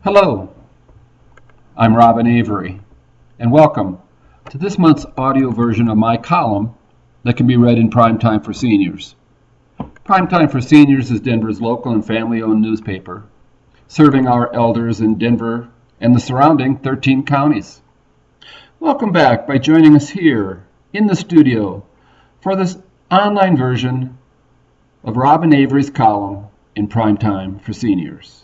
Hello, I'm Robin Avery, and welcome to this month's audio version of my column that can be read in Primetime for Seniors. Primetime for Seniors is Denver's local and family-owned newspaper, serving our elders in Denver and the surrounding 13 counties. Welcome back by joining us here in the studio for this online version of Robin Avery's column in Primetime for Seniors.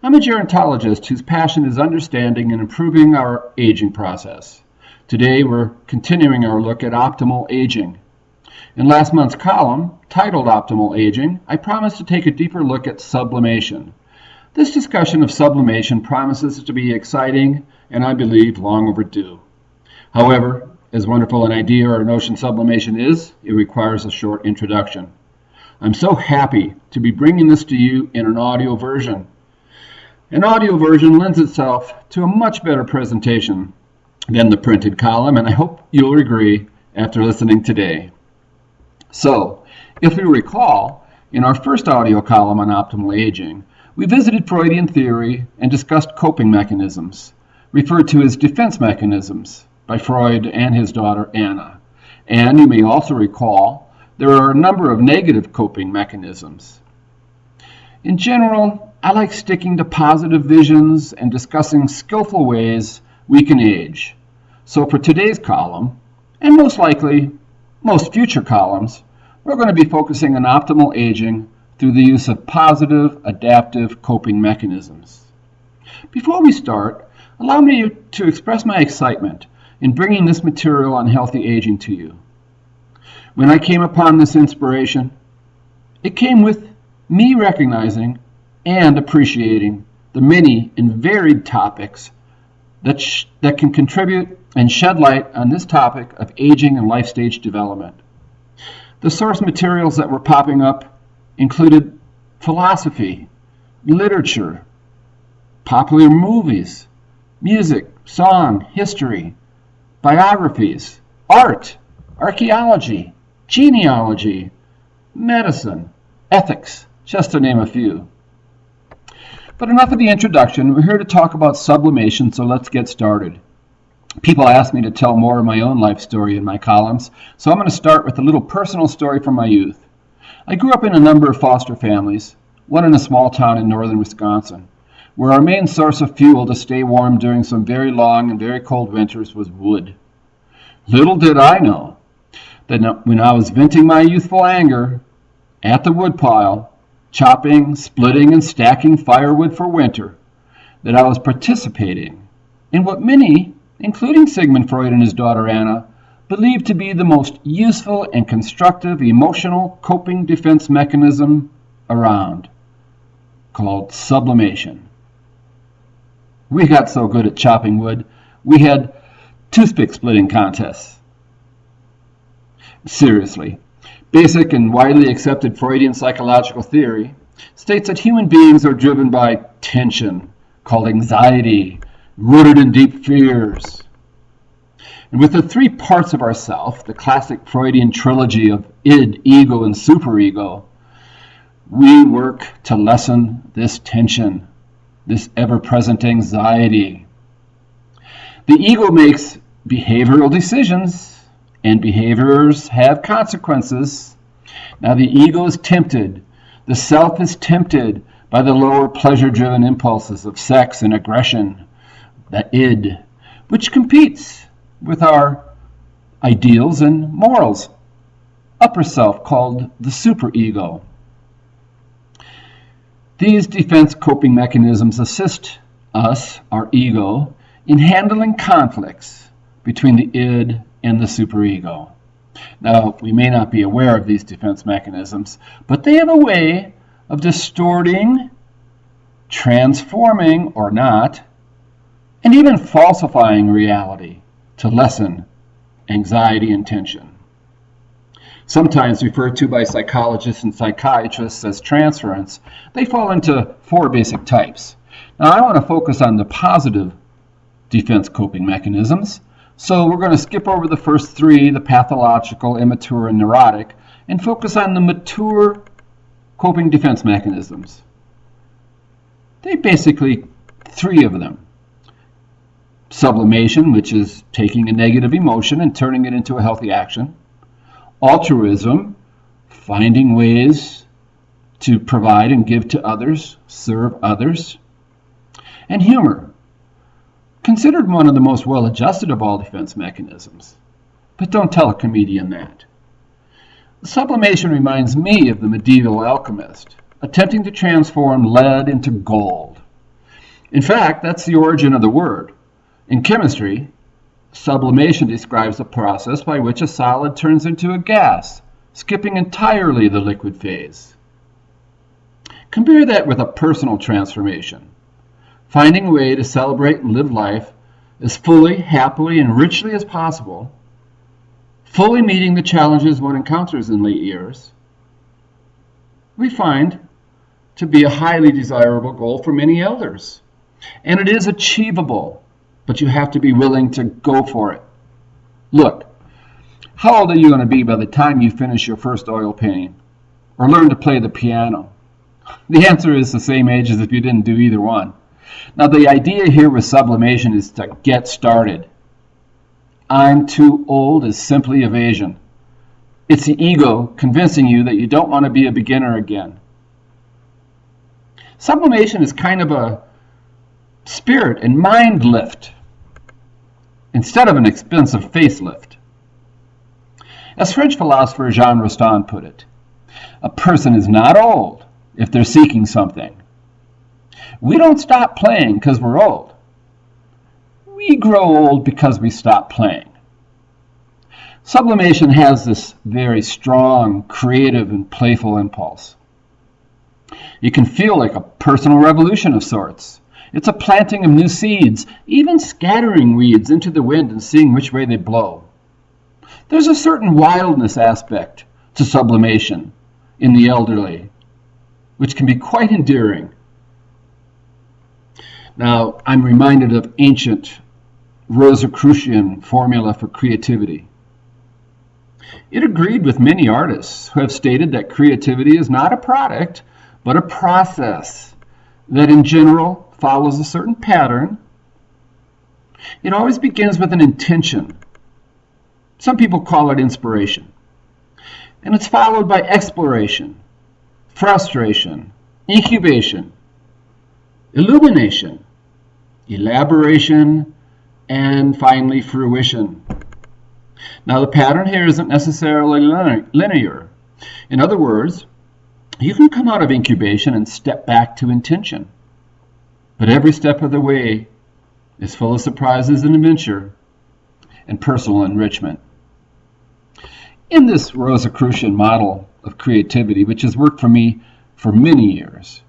I'm a gerontologist whose passion is understanding and improving our aging process. Today we're continuing our look at optimal aging. In last month's column, titled Optimal Aging, I promised to take a deeper look at sublimation. This discussion of sublimation promises to be exciting and, I believe, long overdue. However, as wonderful an idea or notion sublimation is, it requires a short introduction. I'm so happy to be bringing this to you in an audio version. An audio version lends itself to a much better presentation than the printed column, and I hope you'll agree after listening today. So, if we recall, in our first audio column on optimal aging, we visited Freudian theory and discussed coping mechanisms, referred to as defense mechanisms by Freud and his daughter Anna. And you may also recall there are a number of negative coping mechanisms. In general, I like sticking to positive visions and discussing skillful ways we can age. So for today's column, and most likely most future columns, we're going to be focusing on optimal aging through the use of positive, adaptive coping mechanisms. Before we start, allow me to express my excitement in bringing this material on healthy aging to you. When I came upon this inspiration, it came with me recognizing and appreciating the many and varied topics that can contribute and shed light on this topic of aging and life stage development. The source materials that were popping up included philosophy, literature, popular movies, music, song, history, biographies, art, archaeology, genealogy, medicine, ethics, just to name a few. But enough of the introduction. We're here to talk about sublimation, so let's get started. People ask me to tell more of my own life story in my columns, so I'm going to start with a little personal story from my youth. I grew up in a number of foster families, one in a small town in northern Wisconsin, where our main source of fuel to stay warm during some very long and very cold winters was wood. Little did I know that when I was venting my youthful anger at the woodpile, chopping, splitting, and stacking firewood for winter, that I was participating in what many, including Sigmund Freud and his daughter Anna, believed to be the most useful and constructive emotional coping defense mechanism around, called sublimation. We got so good at chopping wood, we had toothpick splitting contests. Seriously. Basic and widely accepted Freudian psychological theory states that human beings are driven by tension, called anxiety, rooted in deep fears. And with the three parts of ourself, the classic Freudian trilogy of id, ego, and superego, we work to lessen this tension, this ever-present anxiety. The ego makes behavioral decisions, and behaviors have consequences. Now the ego is tempted, the self is tempted by the lower pleasure-driven impulses of sex and aggression, the id, which competes with our ideals and morals, upper self called the superego. These defense coping mechanisms assist us, our ego, in handling conflicts between the id and the superego. Now, we may not be aware of these defense mechanisms, but they have a way of distorting, transforming or not, and even falsifying reality to lessen anxiety and tension. Sometimes referred to by psychologists and psychiatrists as transference, they fall into four basic types. Now, I want to focus on the positive defense coping mechanisms. So we're going to skip over the first three, the pathological, immature, and neurotic, and focus on the mature coping defense mechanisms. They basically three of them. Sublimation, which is taking a negative emotion and turning it into a healthy action. Altruism, finding ways to provide and give to others, serve others. And humor, considered one of the most well-adjusted of all defense mechanisms. But don't tell a comedian that. Sublimation reminds me of the medieval alchemist, attempting to transform lead into gold. In fact, that's the origin of the word. In chemistry, sublimation describes the process by which a solid turns into a gas, skipping entirely the liquid phase. Compare that with a personal transformation, finding a way to celebrate and live life as fully, happily, and richly as possible, fully meeting the challenges one encounters in late years. We find to be a highly desirable goal for many elders. And it is achievable, but you have to be willing to go for it. Look, how old are you going to be by the time you finish your first oil painting or learn to play the piano? The answer is the same age as if you didn't do either one. Now, the idea here with sublimation is to get started. I'm too old is simply evasion. It's the ego convincing you that you don't want to be a beginner again. Sublimation is kind of a spirit and mind lift instead of an expensive facelift. As French philosopher Jean Rostand put it, a person is not old if they're seeking something. We don't stop playing because we're old. We grow old because we stop playing. Sublimation has this very strong, creative, and playful impulse. You can feel like a personal revolution of sorts. It's a planting of new seeds, even scattering weeds into the wind and seeing which way they blow. There's a certain wildness aspect to sublimation in the elderly, which can be quite endearing. Now, I'm reminded of ancient Rosicrucian formula for creativity. It agreed with many artists who have stated that creativity is not a product, but a process that in general follows a certain pattern. It always begins with an intention. Some people call it inspiration. And it's followed by exploration, frustration, incubation, illumination, elaboration, and finally fruition. Now, the pattern here isn't necessarily linear. In other words, you can come out of incubation and step back to intention. But every step of the way is full of surprises and adventure and personal enrichment. In this Rosicrucian model of creativity, which has worked for me for many years,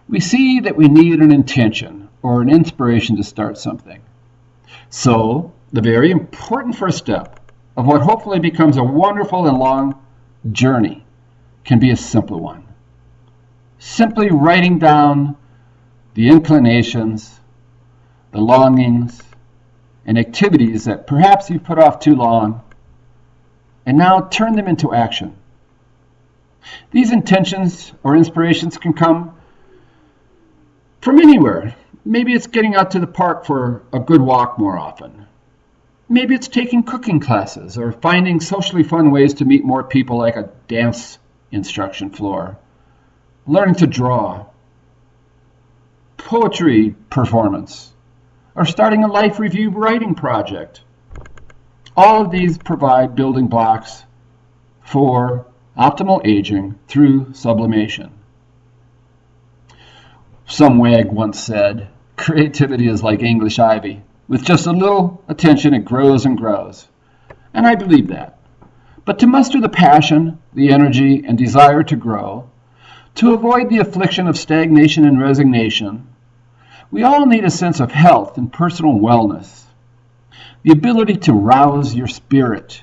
we see that we need an intention or an inspiration to start something. So, the very important first step of what hopefully becomes a wonderful and long journey can be a simple one. Simply writing down the inclinations, the longings, and activities that perhaps you've put off too long, and now turn them into action. These intentions or inspirations can come from anywhere. Maybe it's getting out to the park for a good walk more often. Maybe it's taking cooking classes or finding socially fun ways to meet more people like a dance instruction floor, learning to draw, poetry performance, or starting a life review writing project. All of these provide building blocks for optimal aging through sublimation. Some wag once said, creativity is like English ivy. With just a little attention, it grows and grows. And I believe that. But to muster the passion, the energy, and desire to grow, to avoid the affliction of stagnation and resignation, we all need a sense of health and personal wellness, the ability to rouse your spirit.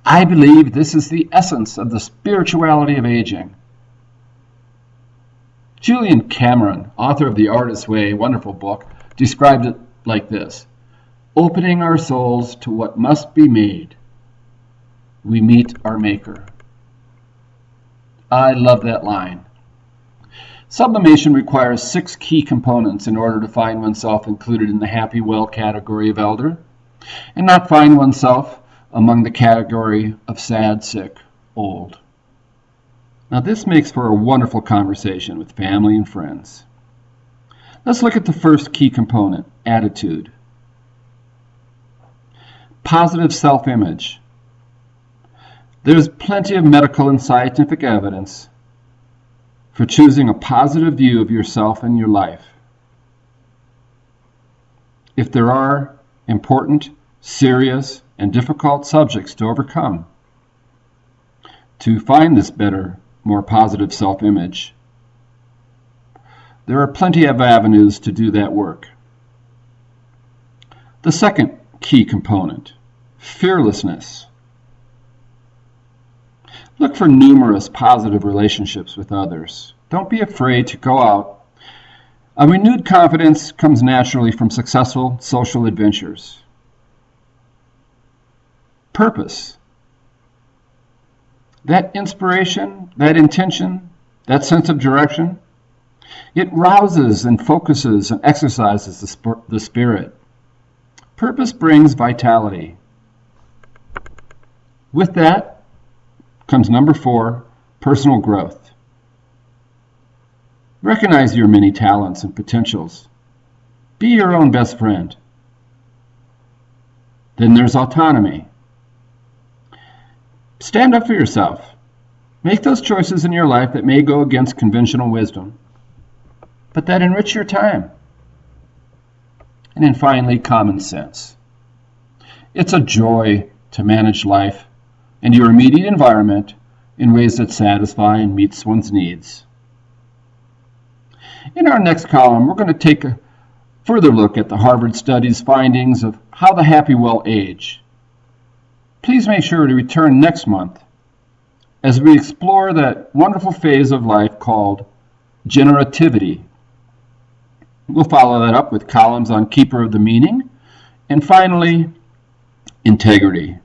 I believe this is the essence of the spirituality of aging. Julian Cameron, author of The Artist's Way, a wonderful book, described it like this: opening our souls to what must be made, we meet our Maker. I love that line. Sublimation requires 6 key components in order to find oneself included in the happy, well category of elder, and not find oneself among the category of sad, sick, old. Now this makes for a wonderful conversation with family and friends. Let's look at the first key component, attitude. Positive self-image. There's plenty of medical and scientific evidence for choosing a positive view of yourself and your life. If there are important, serious, and difficult subjects to overcome, to find this better, more positive self-image, there are plenty of avenues to do that work. The second key component, fearlessness. Look for numerous positive relationships with others. Don't be afraid to go out. A renewed confidence comes naturally from successful social adventures. Purpose. That inspiration, that intention, that sense of direction, it rouses and focuses and exercises the spirit. Purpose brings vitality. With that comes number 4, personal growth. Recognize your many talents and potentials. Be your own best friend. Then there's autonomy. Stand up for yourself. Make those choices in your life that may go against conventional wisdom, but that enrich your time. And then finally, common sense. It's a joy to manage life and your immediate environment in ways that satisfy and meets one's needs. In our next column, we're going to take a further look at the Harvard study's findings of how the happy well age. Please make sure to return next month as we explore that wonderful phase of life called generativity. We'll follow that up with columns on keeper of the meaning, and finally, integrity.